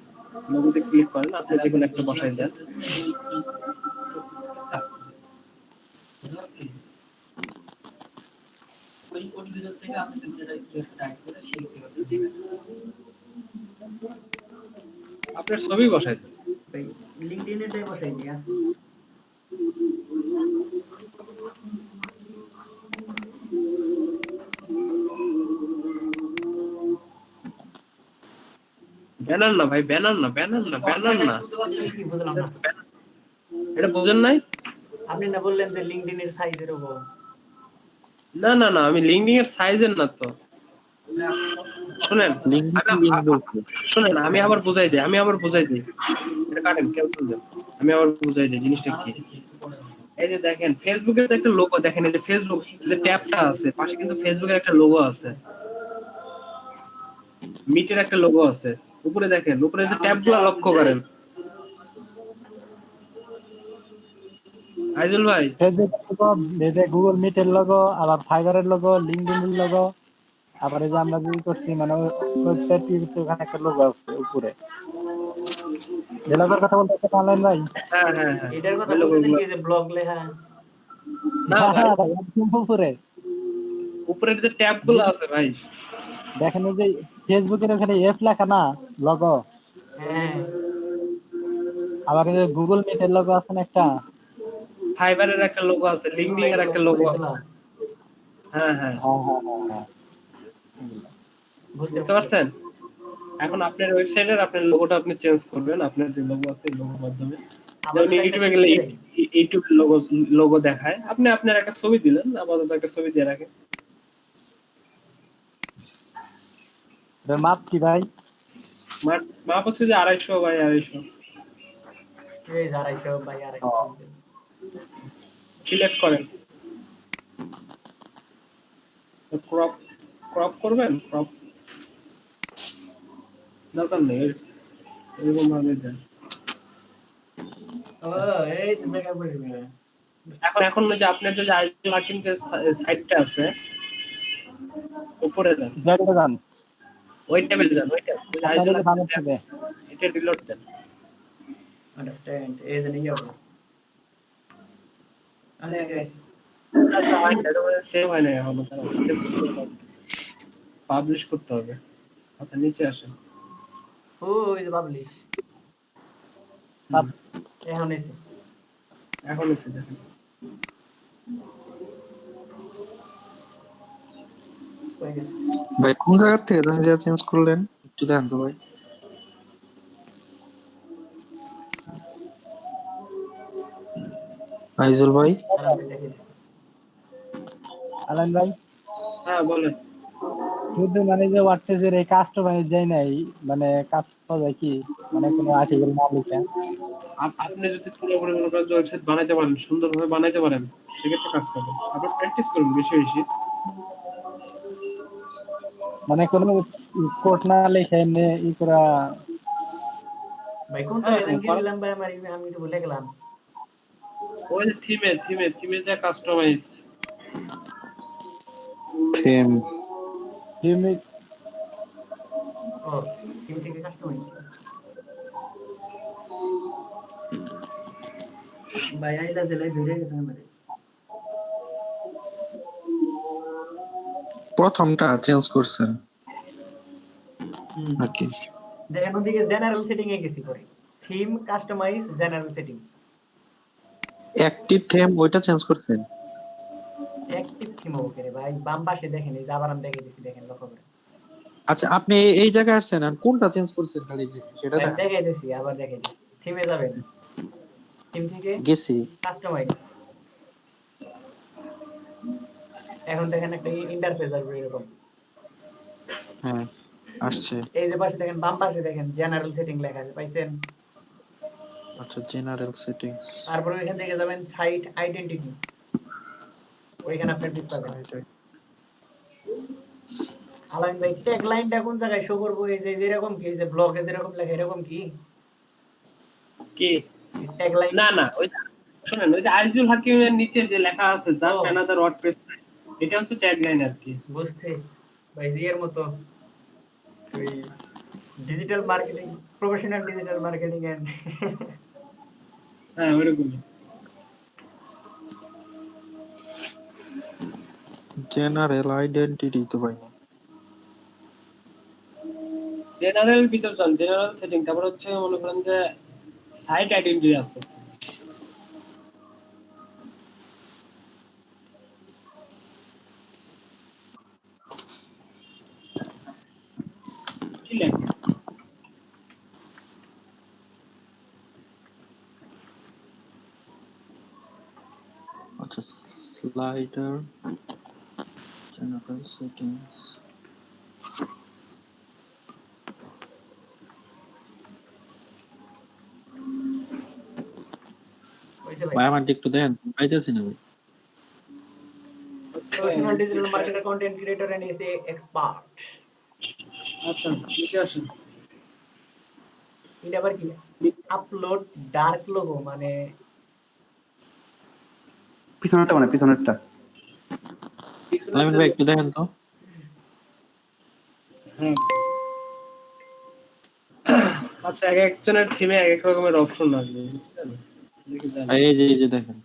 লোগোতে ক্লিক করেন, আপনি যেকোনো একটা বসাই দেন। আপনার ছবি বসাই দেন। ভাই, লিঙ্কডইনেটাই বসাই দিয়ে আছে। ব্যানার না ভাই, ব্যানার না, ব্যানার না, ব্যানার না, কি বুঝলাম না। এটা বোঝেন নাই? আপনি না বললেন যে লিঙ্কডইনের সাইজের উপর। না না না, আমি লিংকডিং এর সাইজের না তো। শুনেন লিঙ্ক বলছে। শুনেন, আমি আবার বুঝাই দিই, এটা কাটেন, ক্যান্সেল দেন, আমি আবার বুঝাই দিই জিনিসটা কি। এই যে দেখেন ফেসবুকের যে একটা লোগো দেখেন, এই যে ফেসবুক যে ট্যাবটা আছে পাশে কিন্তু ফেসবুকের একটা লোগো আছে, মিটের একটা লোগো আছে, উপরে দেখেন, উপরে যে ট্যাবগুলো লক্ষ্য করেন। আইজুল ভাই ফেসবুক লোগো, এই যে গুগল মিটের লোগো, আবার ফাইবারের লোগো, লিঙ্কডইনের লোগো, আবার এই যে আমরা যে করছি মানে ওয়েবসাইট ওখানে একটা লোগো আছে উপরে। যে লোগোর কথা বলতে অনলাইন ভাই। হ্যাঁ হ্যাঁ হ্যাঁ, এটার কথা ওই লোগোগুলো। বলতেছেন কি যে ব্লগ লেখা? না ভাই, হ্যাঁ ভাই, একদম উপরে উপরের যে ট্যাবগুলো আছে ভাই, দেখেন এই যে ফেসবুকের ওখানে এফ লেখা না লোগো, হ্যাঁ আবার এই যে গুগল মিটের লোগো আছে না একটা। ফাইবারের একটা লোগো আছে, লিংকডিং এর একটা লোগো আছে। হ্যাঁ হ্যাঁ, হ্যাঁ হ্যাঁ হ্যাঁ। বুঝতে পারছেন? এখন আপনার ওয়েবসাইটের আপনার লোগোটা আপনি চেঞ্জ করবেন, আপনার যে লোগো আছে লোগোর মাধ্যমে। যেমন ইউটিউবে গেলে ইউটিউব লোগো দেখায়, আপনি আপনার একটা ছবি দিলেন, আপাতত একটা ছবি দিয়ে রাখেন। এটার মাপ কি ভাই? মাপ হচ্ছে যে 250 বাই 250। এই 250 বাই 250। সিলেক্ট করেন, ক্রপ ক্রপ করবেন, ক্রপ দরকার নেই, এরকম ভাবে দেন। ও এই তো জায়গা পড়বে। এখন যে আপনার যে আইজুল হাকিম যে সাইটটা আছে উপরে দেন, জায়গাটা জান ওই ট্যাবে যান, ওই ট্যাব আইজুল আপনাদের ভালো হবে। এটা রিলোড দেন। আন্ডারস্ট্যান্ড এই যে নিয়ে হবে। আরে সেভ হয় না এখনো, পাবলিশ করতে হবে। আচ্ছা নিচে আসেন, ওই যে পাবলিশ এখন এসে এখন এসে দেখেন। হয়ে গেছে। ভাই কোন জায়গা থেকে তুমি যা চেঞ্জ করলেন একটু দেন তো ভাই। আইজুল ভাই আরামে দেখে দিছি। আলাইন ভাই হ্যাঁ বলেন। শুধু মানে যে ওয়ার্ডপ্রেসের এই কাস্টমাইজ যায় নাই, মানে কাজ করা যায় কি, মানে কোনো আর্টিকেল না লিখে আপনি যদি পুরোপুরি মনে করেন ওয়েবসাইট বানাইতে পারেন, সুন্দরভাবে বানাইতে পারেন, সেক্ষেত্রে কাজ করবেন। আপনি প্র্যাকটিস করুন বেশি বেশি। মানে কোনো কোড না লিখে এমনি ই করা। ভাই কোনটা গেছিলাম ভাই, আমি তো ভুলে গেলাম। ওই থিমে যা কাস্টমাইজ থিম ইউনিক ও টিম থেকে কাস্টমাইজ ভাই আইলা দিলে ধরে গেছে আমারে। প্রথমটা চেঞ্জ করছেন হুম নাকি? দেখেন ওদিকে জেনারেল সেটিং এ গেছি পরে, theme customize general setting, active theme ওইটা চেঞ্জ করছেন? অ্যাক্টিভ থিম ওকে রে ভাই, বাম পাশে দেখেন, এই যে আবার আমি দেখে দিছি, দেখেন লক্ষ্য করেন। আচ্ছা আপনি এই জায়গায় আসছেন আর কোনটা চেঞ্জ করছেন খালি সেটা আমি দেখা। দেখে দিছি, আবার দেখে দিছি, থিমে যাবেন, থিম থেকে গেছি। কাস্টমাইজ, এখন দেখেন একটা ইন্টারফেস আসবে এরকম, হ্যাঁ আসছে। এই যে পাশে দেখেন, বাম পাশে দেখেন জেনারেল সেটিং লেখা আছে, পাইছেন? আচ্ছা জেনারেল সেটিংস। তারপরে ওইখান থেকে যাবেন সাইট আইডেন্টিটি, ওইখানে আপনি টিপ পাবেন। আলামিন ভাই ট্যাগ লাইনটা কোন জায়গায় শো করবো? এই যে এরকম কি, এই যে ব্লগে যেরকম লেখা এরকম কি কি ট্যাগ লাইন? না না, ওই শুনেন, ওই যে আইজুল হাকিমের নিচে যে লেখা আছে জাস্ট ও। অ্যানাদার ওয়ার্ডপ্রেস, এটা হচ্ছে ট্যাগলাইন আর কি। বুঝতে ভাই, জিএর মতো ওই digital marketing, professional digital marketing and হ্যাঁ ওইরকমই। জেনারেল আইডেন্টিটি তো ভাই জেনারেল ভিতর যান, জেনারেল সেটিং, তারপর হচ্ছে মনে করেন যে সাইট আইডেন্টিটি আছে, কি লেখা? আচ্ছা স্লাইডার জেনারেল সেটিংস। হইছে ভাই। ভাই আমার একটু দেন, পাইতেছি না ভাই। Professional digital marketer, content creator and SA expert. আচ্ছা নিচে আসেন। এটা আবার কি? আপলোড ডার্ক লোগো মানে পিছনেরটা মানে পিছনেরটা। আলামিন ভাই একটু দেখেন তো। হ্যাঁ। আচ্ছা এক একজনের থিমে এক এক রকমের অপশন আসবে, বুঝছেন? দেখে যান। এই যে দেখেন।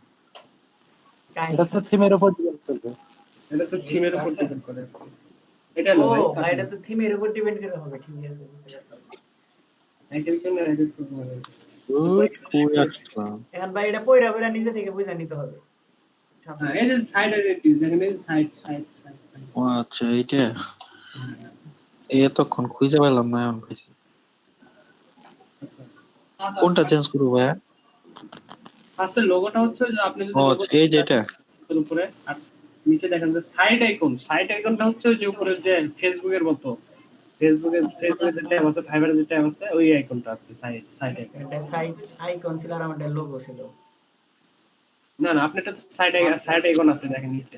এটা তো থিমের উপর ডিপেন্ড করবে। এটা তো থিমের উপর ডিপেন্ড করে। এটা ও না ভাই, ভাই, এটা তো থিমের উপর ডিপেন্ড করে হবে, ঠিক আছে বুঝতে পারছি। এক একজনের এক এক রকমের। কই আসলাম? এখন ভাই এটা পয়রা পয়রা নিজে থেকে বুঝে নিতে হবে। হ্যাঁ এই যে সাইড আইডেন্টিটি দেখেন, এই সাইড সাইড সাইড। ও আচ্ছা এইটা এতক্ষণ খুঁজে পেলাম না, এখন খুঁজে। কোনটা চেঞ্জ করবো ভাইয়া? ফার্স্টে লোগোটা হচ্ছে যে আপনি যদি ও logo এই যেটা। এর উপরে আর নিচে দেখেন যে সাইড আইকন, সাইড আইকনটা হচ্ছে যে উপরে যে ফেসবুকের মতো, ফেসবুকের যে ট্যাব আছে, ফাইবারের যে ট্যাব আছে, ওই আইকনটা আছে সাইড সাইড আইকন। এটা সাইট আইকন ছিল আর আমাদের লোগো ছিল। না না, আপনারটা তো সাইড আইকন আছে দেখেন নিচে।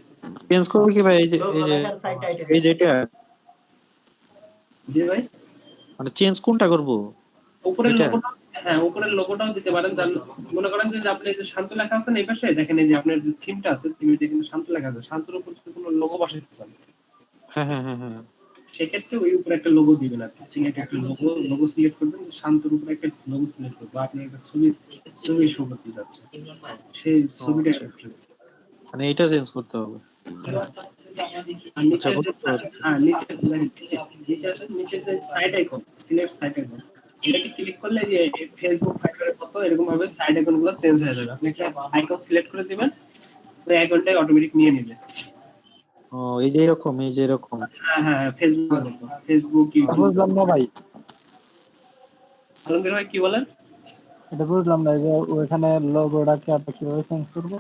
চেঞ্জ করবো কি ভাই? লোগো লেখার সাইট আইটেম। এই যেটা জি ভাই, মানে চেঞ্জ কোনটা করবো? উপরের এটা? লোগোটা, হ্যাঁ উপরের লোগোটাও দিতে পারেন। মনে করেন যে আপনি যে শান্ত লেখা আছে না এই পাশে, দেখেন এই যে আপনার যে থিমটা আছে, থিমে কিন্তু শান্ত লেখা আছে, শান্তর উপর যদি কোনো লোগো বসাতে চান, হ্যাঁ হ্যাঁ হ্যাঁ হ্যাঁ। সেক্ষেত্রে ওই উপরে একটা লোগো দিবেন আর কি। সিলেক্ট একটা লোগো সিলেক্ট করবেন, শান্তর উপরে একটা লোগো সিলেক্ট করবেন, আপনি একটা ছবি শো করতে যাচ্ছে, সেই ছবিটা সিলেক্ট করবেন। মানে এটা চেঞ্জ করতে হবে। আর নিচে হ্যাঁ নিচে আসেন, নিচে যে side icon, select side icon, এটাকে ক্লিক করলে যে ফেসবুক ফাইবারের মতো এরকম ভাবে সাইড আইকন গুলো চেঞ্জ হয়ে যাবে। আপনি একটা আইকন সিলেক্ট করে দিবেন, ওই আইকনটাই অটোমেটিক নিয়ে নেবে। ও এই যে এরকম, এই যে এরকম। হ্যাঁ হ্যাঁ ফেসবুকের মতো, ফেসবুক ইউটিউব। বুঝলাম না ভাই, আলমগীর ভাই কি বলেন? এটা বুঝলাম না যে ওইখানে লোগোটাকে আপনি কিভাবে চেঞ্জ করবো?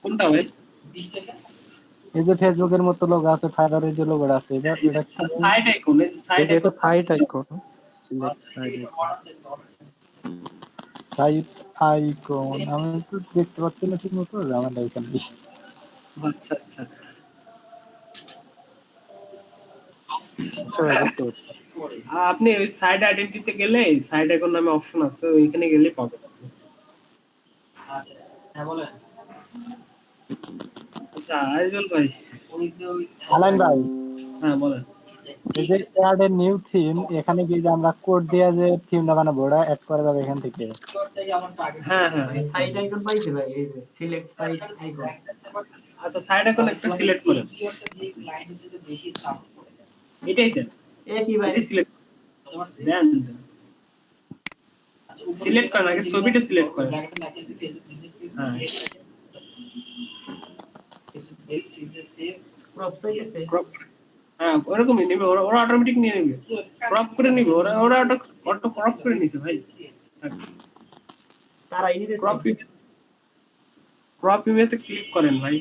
কোনটা ভাই? এই যে ফেসবুকের মতো লোগো আছে, ফাইবারের যে লোগোটা আছে, এটা সাইড আইকন, এই এই সাইড যে এটা icon. Side icon, select side icon. Site icon আমি তো দেখতে পাচ্ছি না ঠিক মতো, আমার এখানে আচ্ছা আচ্ছা। আচ্ছা ভাই বুঝতে পারছি। আপনি ওই সাইড আইডেন্টিটিতে গেলে সাইড আইকন নামে অপশন আছে, ওইখানে গেলে পাবেন আপনি। আচ্ছা আইজল ভাই। আলাইন ভাই, হ্যাঁ বলেন। এই যে অ্যাড এ নিউ থিম, এখানে গিয়ে যে আমরা কোড দিয়ে যে থিমটা বানাবো ওটা অ্যাড করা যাবে এখান থেকে। হ্যাঁ হ্যাঁ সাইট আইকন পাইছি ভাই, এই যে সিলেক্ট সাইট আইকন। আচ্ছা সাইড আইকন একটু সিলেক্ট করেন, এটাই দেন। এ কি ভাই এটি সিলেক্ট দেন সিলেক্ট করেন আগে ছবিটা সিলেক্ট করেন হ্যাঁ ক্রপ চাইতেছে ক্রপ হ্যাঁ ওরকমই নেবে ওরা ওরা অটোমেটিক নিয়ে নেবে ক্রপ করে নেবে ওরা ওরা অটো ক্রপ করে নিছে ভাই তারাই নিতেছে ক্রপ ইমেজে ক্লিক করেন ভাই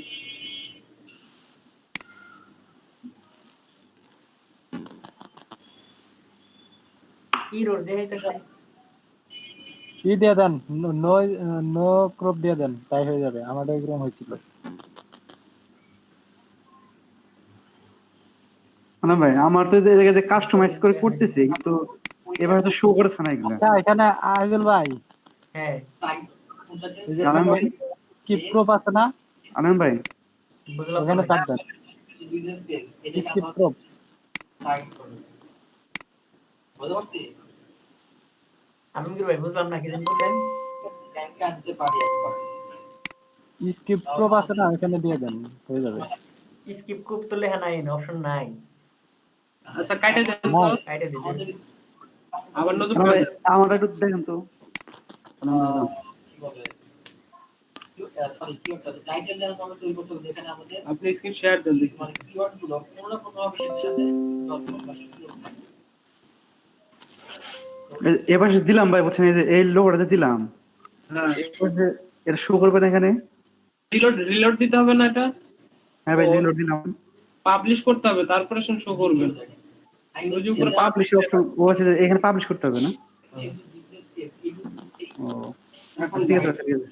ইরোর দেখাইতেছে কি দিয়ে দেন নো নো ক্রপ দিয়ে দেন তাই হয়ে যাবে আমাদের এরকম হয়েছিল না ভাই আমার তো এই জায়গায় কাস্টমাইজ করে করতেছি কিন্তু এবার তো শো করছে না এগুলা আচ্ছা এখানে আইজুল ভাই হ্যাঁ এই যে জানান ভাই কি ক্রপ আছে না আনন্দ ভাই বুঝলাম এখানে না ভাই। থাকবেন স্কিপ ক্রপ আলমগীর ভাই বুঝলাম না কি জানি বললেন স্কিপ ক্রপ আছে না এখানে দিয়ে দেন হয়ে যাবে স্কিপ কুপ তো লেখা নাই অপশন নাই আচ্ছা কাটে দেন তো কাইটে দিতে আবার নতুন আনন্দ করে ভাই আমার একটু দেখেন তো আপনি স্ক্রিন শেয়ার দেন দেখি এবার দিলাম ভাই বুঝছেন এই যে এই লোগোটা দিলাম হ্যাঁ এবার যে এটা শো করবে না এখানে রিলোড রিলোড দিতে হবে না এটা হ্যাঁ ভাই রিলোড দিলাম পাবলিশ করতে হবে তারপরে শো করবে ওই যে উপরে পাবলিশ অপশন ও আছে যে এখানে পাবলিশ করতে হবে না ও এখন ঠিক আছে ঠিক আছে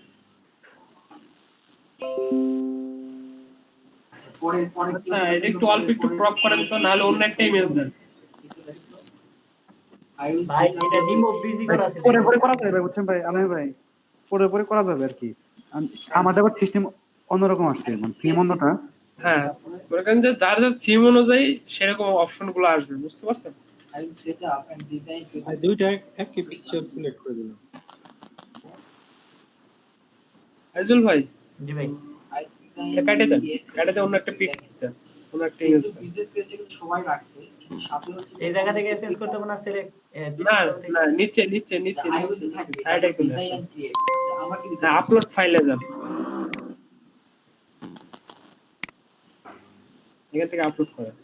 আচ্ছা এটা একটু অল্প একটু ক্রপ করেন তো নাহলে অন্য একটা ইমেজ দেন ভাই এটা রিমুভ বিজি করা আছে পরে পরে করা যাবে বুঝছেন ভাই আলম ভাই পরে পরে করা যাবে আর কি আমাদের আবার সিস্টেম অন্যরকম আসছে মানে থিম অন্যটা হ্যাঁ মনে করেন যে যার যার থিম অনুযায়ী সেরকম অপশন গুলো আসবে বুঝতে পারছেন আর দুইটা একই পিকচার সিলেক্ট করে দিলাম আইজুল ভাই জি ভাই এটা কাটে দেন কাটে দেন অন্য একটা পিকচার অন্য একটা ইমেজ এই জায়গা থেকে চেঞ্জ করতে হবে না সিলেক্ট না না নিচে নিচে নিচে সাইডে চলে না আপলোড ফাইলে যান এখান থেকে আপলোড করেন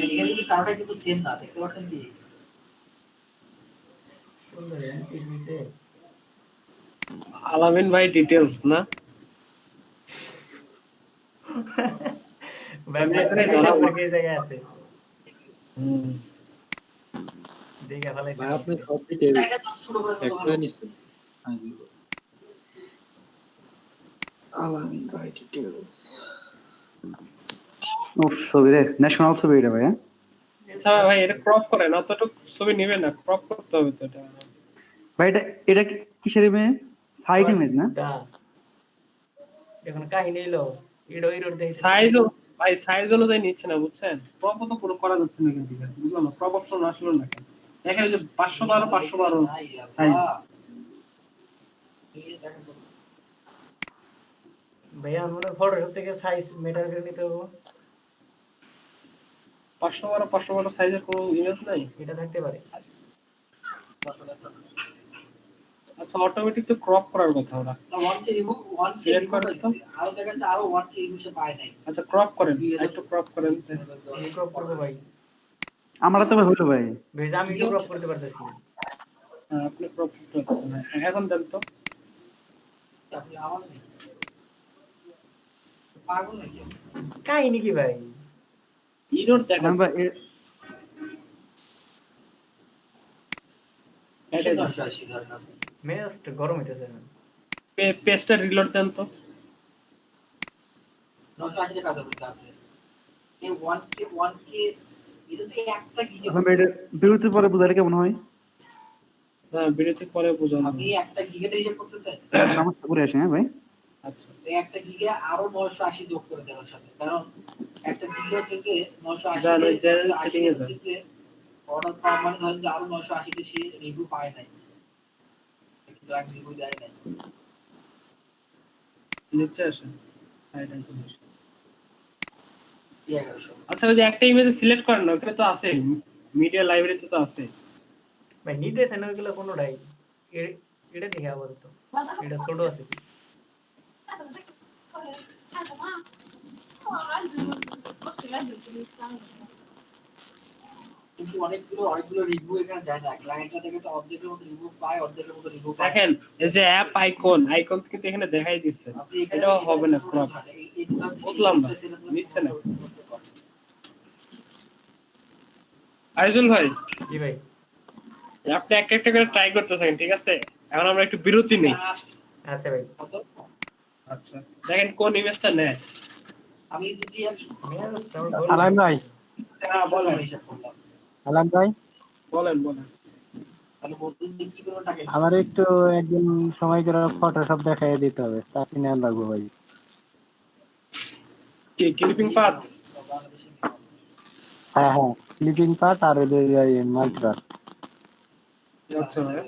এখানে কিন্তু কারোটা কিন্তু সেম না দেখতে পাচ্ছেন কি সুন্দর ঠিক দিছে আলামিন ভাই ডিটেইলস না ভাই এই জায়গায় আছে দেখে ফেলাই ভাই আপনি সব ডিটেইলস এটা তো ছোট করে এক করে নিছেন আলামিন ভাই ডিটেইলস ও ছবি রে ন্যাশনাল ছবি এটা ভাই হ্যাঁ আচ্ছা ভাই এটা ক্রপ করেন অতটুকু ছবি নেবেন না ক্রপ করতে হবে তো এটা ভাই এটা কিসের ইমেজ সাইড ইমেজ না দা এখন কাহিনী এলো ইরোর দেখি সাইজও ভাই সাইজ অনুযায়ী নিচ্ছে না বুঝছেন ক্রপ তো পুরো করা যাচ্ছে না কিন্তু বুঝলাম না ক্রপ অপশন আসলো না কেন এখানে যে 512 512 সাইজ ভাইয়া আমার ফটোশপ থেকে সাইজ মেটার করে নিতে হবে 512 512 সাইজের কোনো ইমেজ নাই এটা থাকতে পারে আচ্ছা অটোমেটিক তো ক্রপ করার কথা ওরা ওয়ানকে রিমুভ ওয়ানকে Select করেন তো। আরো দেখেন আরো ওয়ানকে রিমুভ পায় নাই আচ্ছা ক্রপ করেন একটু ক্রপ করেন এই ক্রপ করব ভাই আমরা তো ভাই হলো ভাই ভাই আমি একটু ক্রপ করতে পারতেছি হ্যাঁ, আপনি ক্রপ করতে পারছেন না। এখন দেন তো আপনি আমার নেই পাগল নাকি কাহিনী কি ভাই ইরোর দেখেন আমরা এটা দেন। 980 ধরেন মেস্ট গরম হইতেছে এখন পেজটা রিলোড দেন তো 980 টাকা দেবেন আপনি এই ওয়ানকে এটা তো একটা গিগে আমরা এটা বিরতি পরে বুঝালে কেমন হয় হ্যাঁ বিরতি পরে বোঝানো আপনি একটা গিগাটা হিসাব করতে চান নামাজ করে আসেন হ্যাঁ ভাই আচ্ছা এই একটা গিগা আরো 980 যোগ করে দেওয়ার সাথে কারণ একটা গিগা হচ্ছে যে 980 যান, ওই general setting এ যান। অর্ডার পাওয়া মানে ধরেন যে আরো 980 তে সে রিভিউ পায় নাই কিন্তু আর রিভিউ দেয় নাই নিচে আসেন হাইড ইনফরমেশন। দিয়ে গেল সব। আচ্ছা ওই যে একটা ইমেজ সিলেক্ট করেন না ওখানে তো আছে মিডিয়া লাইব্রেরিতে তো আছে। ভাই নিতেছে না ওইগুলো কোনোটাই। এটা দেখে আপাতত এটা ছোট আছে কি? কিন্তু অনেকগুলো রিভিউ এখানে দেয় না। ক্লায়েন্টরা দেখে তো অর্ধেকের মতো রিভিউ পায়, অর্ধেকের মতো রিভিউ পায়। দেখেন এই যে অ্যাপ আইকন কিন্তু এখানে দেখাই দিচ্ছে। আপনি এখানে এটাও হবে না ক্রপ। বুঝলাম না নিচ্ছে না। আইজুল ভাই জি ভাই। আপনি একটা একটা করে ট্রাই করতে থাকেন, ঠিক আছে? এখন আমরা একটু বিরতি নেই। আচ্ছা ভাই। আচ্ছা দেখেন কোন ইমেজটা নেয়। আমি যদি আলাম ভাই, হ্যাঁ বলেন আলাম ভাই, বলেন বলেন। তাহলে প্রতিদিন কি করে টাকা আমার একটু একদিন সময় করে ফটোশপ দেখাই দিতে হবে, চাকরি নেওয়া লাগবে ভাই। কি ক্লিপিং পাথ? হ্যাঁ হ্যাঁ, স্লিপিং পার্ট আর মাল্টিপার্ট। আচ্ছা ভাই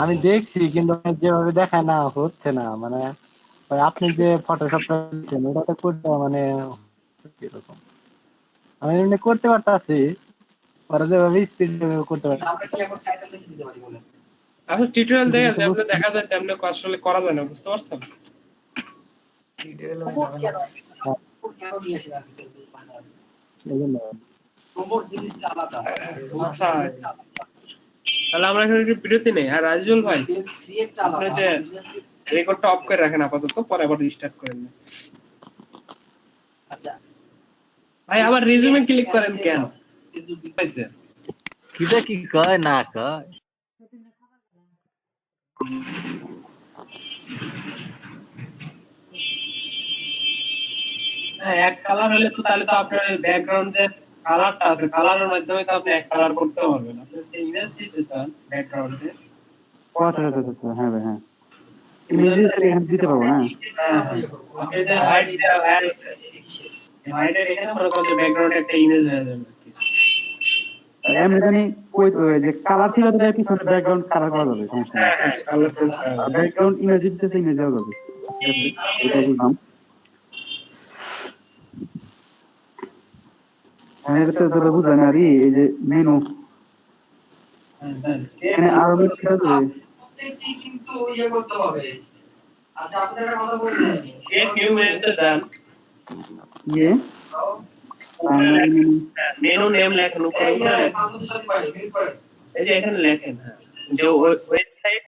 আমি দেখছি কিন্তু যেভাবে দেখায় না হচ্ছে না, মানে ওই আপনি যে ফটোশপটা দিচ্ছেন ওটাতে করতে মানে এরকম আমি এমনি করতে পারতাছি, পরে যেভাবে স্পিড করতে পারছি। আমরা কি এখন টাইটেল লিখে দিতে পারি বলেন? এখন টিউটোরিয়াল দেখে যেমন দেখা যায় তেমনি আসলে করা যায় না, বুঝতে পারছেন? ডিটেইল প্রমোট কেন নিয়ে আসেন আজকে এজন্য প্রমোট জিনিসটা আলাদা। আচ্ছা তাহলে আমরা এখন একটু বিরতি নেই। আর রাজিউল ভাই ক্রিয়েটটা আপনি আলাদা। যে রেকর্ডটা অফ করে রাখেন আপাতত, পরে আবার রিস্টার্ট করেন না। আচ্ছা ভাই আবার রিজিউমে ক্লিক করেন কেন? পাইছে কিটা কি কয় না কয় হ্যাঁ এক কালার হলে তো তাহলে তো আপনার ব্যাকগ্রাউন্ড যে কালারটা আছে কালারের মাধ্যমে তো আপনি এক কালার করতে পারবেন। আপনি যে ইমেজ দিতে চান ব্যাকগ্রাউন্ডে আচ্ছা আচ্ছা আচ্ছা, হ্যাঁ ভাই হ্যাঁ, ইমেজ এখানে দিতে পারবো না? আপনি যে হাইড দেওয়া আছে হাইডের এখানে মনে করেন যে ব্যাকগ্রাউন্ডে একটা ইমেজ হয়ে যাবে। এমনি জানি ওই যে কালার ছিল তো পিছনে ব্যাকগ্রাউন্ড কালার করা যাবে, সমস্যা নেই। হ্যাঁ হ্যাঁ কালার চেঞ্জ করা যাবে। ব্যাকগ্রাউন্ড ইমেজ দিতেছে, ইমেজ দেওয়া যাবে, এটা বুঝলাম। এটা তো তোরা বুঝলাম না রে, এই যে মেনু এখানে আরো বেশি ঠিক আছে। প্রত্যেকটি কিন্তু ইয়ে করতে হবে। আচ্ছা আপনারা একটা কথা বলছেন এই নিউ মেনুতে যান, ইয়ে মেনু নেম লেখেন উপরে, এই যে এখানে লেখেন, হ্যাঁ যে ওই